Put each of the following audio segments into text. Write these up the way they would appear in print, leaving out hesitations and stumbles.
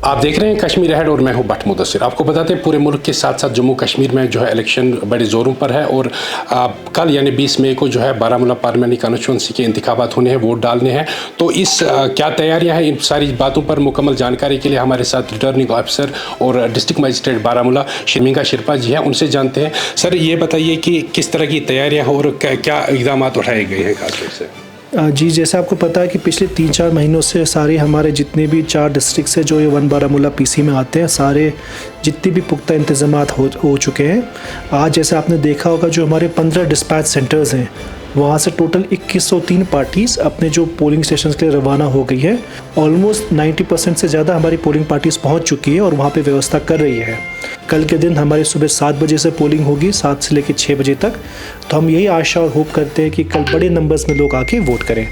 आप देख रहे हैं कश्मीर अहेड और मैं हूं भट्ट मुदस्सिर। आपको बताते हैं पूरे मुल्क के साथ साथ जम्मू कश्मीर में जो है इलेक्शन बड़े ज़ोरों पर है और कल यानी 20 मई को जो है बारामूला पार्लियामेंट्री कॉन्स्टिट्यूंसी के इंतखाबात होने हैं, वोट डालने हैं। तो इस क्या तैयारियां हैं, इन सारी बातों पर मुकम्मल जानकारी के लिए हमारे साथ रिटर्निंग ऑफिसर और डिस्ट्रिक्ट मजिस्ट्रेट बारामूला शर्मिका शिरपा जी हैं, उनसे जानते हैं। सर ये बताइए कि किस तरह की तैयारियाँ हैं और क्या इक़दाम उठाए गए हैं खासतौर से। जी, जैसे आपको पता है कि पिछले 3-4 महीनों से सारे हमारे जितने भी 4 डिस्ट्रिक्ट से जो ये 1 बारामूला पीसी में आते हैं, सारे जितने भी पुख्ता इंतज़ामात हो चुके हैं। आज जैसे आपने देखा होगा जो हमारे 15 डिस्पैच सेंटर्स हैं, वहाँ से टोटल 2103 पार्टीज़ अपने जो पोलिंग स्टेशन के लिए रवाना हो गई है। ऑलमोस्ट 90% से ज़्यादा हमारी पोलिंग पार्टीज़ पहुँच चुकी है और वहाँ पे व्यवस्था कर रही है। कल के दिन हमारी सुबह 7 बजे से पोलिंग होगी, 7 से लेकर 6 बजे तक। तो हम यही आशा और होप करते हैं कि कल बड़े नंबर्स में लोग आके वोट करें।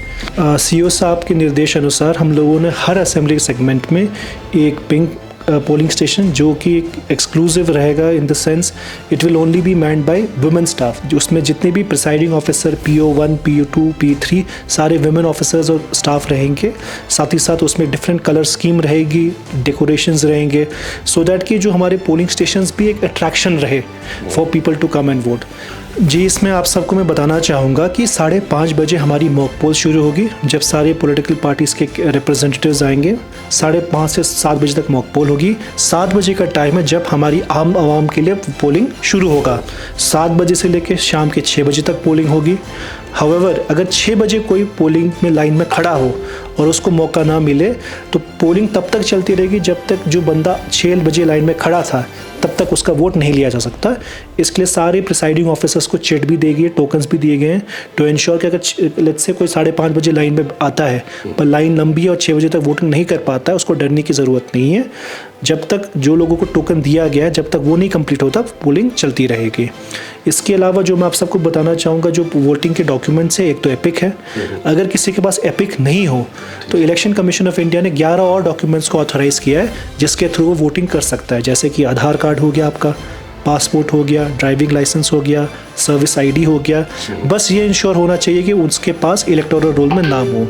सीओ साहब के निर्देश अनुसार हम लोगों ने हर असेंबली सेगमेंट में एक पिंक पोलिंग स्टेशन जो कि एक्सक्लूसिव रहेगा, in the sense it will only be manned by women staff. जो उसमें जितने भी presiding officer PO1, PO2, P3 सारे वुमेन ऑफिसर्स और स्टाफ रहेंगे। साथ ही साथ उसमें डिफरेंट कलर स्कीम रहेगी, डेकोरेशंस रहेंगे, सो दैट कि जो हमारे पोलिंग स्टेशंस भी एक अट्रैक्शन रहे for people to come and vote. जी, इसमें आप सबको मैं बताना चाहूँगा कि 5:30 बजे हमारी मॉक पोल शुरू होगी, जब सारे पॉलिटिकल पार्टीज़ के रिप्रेजेंटेटिव्स आएंगे। 5:30 से 7 बजे तक मॉक पोल होगी। 7 बजे का टाइम है जब हमारी आम आवाम के लिए पोलिंग शुरू होगा। 7 बजे से लेकर शाम के 6 बजे तक पोलिंग होगी। हाउएवर, अगर 6 बजे कोई पोलिंग में लाइन में खड़ा हो और उसको मौका ना मिले तो पोलिंग तब तक चलती रहेगी जब तक जो बंदा 6 बजे लाइन में खड़ा था तब तक उसका वोट नहीं लिया जा सकता। इसके लिए सारे प्रिसाइडिंग ऑफिसर्स को चिट भी दी गई, टोकन्स भी दिए गए हैं टू इंश्योर कि अगर लेट्स से कोई 5:30 बजे लाइन में आता है पर लाइन लंबी है और 6 बजे तक वोटिंग नहीं कर पाता है, उसको डरने की ज़रूरत नहीं है। जब तक जो लोगों को टोकन दिया गया है, जब तक वो नहीं कंप्लीट होता, पोलिंग चलती रहेगी। इसके अलावा जो मैं आप सबको बताना चाहूँगा, जो वोटिंग के डॉक्यूमेंट्स है, एक तो एपिक है। अगर किसी के पास एपिक नहीं हो तो इलेक्शन कमीशन ऑफ इंडिया ने 11 और डॉक्यूमेंट्स को ऑथराइज़ किया है जिसके थ्रू वो वोटिंग कर सकता है, जैसे कि आधार कार्ड हो गया, आपका पासपोर्ट हो गया, ड्राइविंग लाइसेंस हो गया, सर्विस ID हो गया। बस ये इंश्योर होना चाहिए कि उसके पास इलेक्टोरल रोल में नाम हो।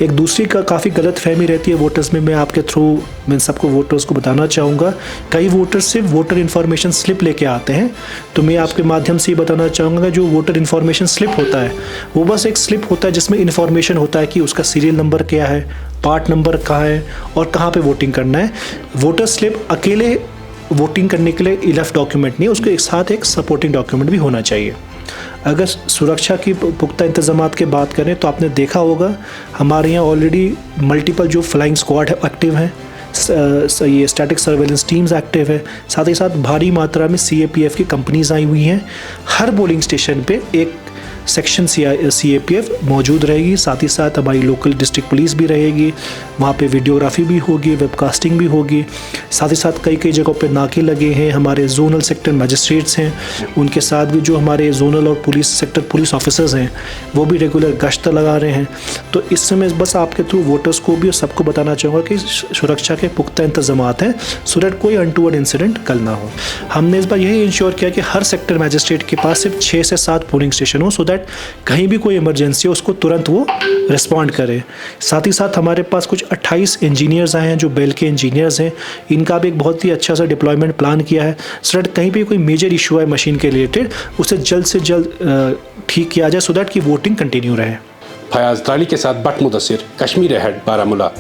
एक दूसरी का काफ़ी गलत फहमी रहती है वोटर्स में, मैं आपके थ्रू मैं सबको वोटर्स को बताना चाहूँगा। कई वोटर्स सिर्फ वोटर इन्फॉर्मेशन स्लिप लेके आते हैं, तो मैं आपके माध्यम से ये बताना चाहूँगा जो वोटर इन्फॉर्मेशन स्लिप होता है वो बस एक स्लिप होता है जिसमें इन्फॉर्मेशन होता है कि उसका सीरियल नंबर क्या है, पार्ट नंबर कहाँ है और कहाँ पर वोटिंग करना है। वोटर स्लिप अकेले वोटिंग करने के लिए इनफ डॉक्यूमेंट नहीं है, उसके एक साथ एक सपोर्टिंग डॉक्यूमेंट भी होना चाहिए। अगर सुरक्षा की पुख्ता इंतजामात की बात करें तो आपने देखा होगा हमारे यहाँ ऑलरेडी मल्टीपल जो फ्लाइंग स्क्वाड एक्टिव हैं, ये स्टैटिक सर्वेलेंस टीम्स एक्टिव है। साथ ही साथ भारी मात्रा में CAPF की कंपनीज आई हुई हैं। हर पोलिंग स्टेशन पे एक सेक्शन CAPF मौजूद रहेगी। साथ ही साथ हमारी लोकल डिस्ट्रिक्ट पुलिस भी रहेगी, वहाँ पे वीडियोग्राफी भी होगी, वेबकास्टिंग भी होगी। साथ ही साथ कई जगहों पे नाके लगे हैं, हमारे जोनल सेक्टर मजिस्ट्रेट्स हैं, उनके साथ भी जो हमारे जोनल और पुलिस सेक्टर पुलिस ऑफिसर्स हैं वो भी रेगुलर गश्त लगा रहे हैं। तो इस समय बस आपके थ्रू वोटर्स को भी और सबको बताना चाहूँगा कि सुरक्षा के पुख्ता इंतजामात हैं सो दैट कोई अनटूवर्ड इंसिडेंट कल ना हो। हमने इस बार यही इंश्योर किया कि हर सेक्टर मजिस्ट्रेट के पास सिर्फ 6 से 7 पोलिंग स्टेशन हो, सो दैट कहीं भी कोई इमरजेंसी हो उसको तुरंत वो रिस्पॉन्ड करे। साथ ही साथ हमारे पास कुछ 28 इंजीनियर्स आए हैं जो बेल के इंजीनियर्स हैं, इनका भी एक बहुत ही अच्छा सा डिप्लॉयमेंट प्लान किया है सो दैट कहीं भी कोई मेजर इशू है मशीन के रिलेटेड उसे जल्द से जल्द ठीक किया जाए सो दैट कि वोटिंग कंटिन्यू रहे। फयाज ताली के साथ भट्ट मुदस्सिर, कश्मीर अहेड, बारामूला।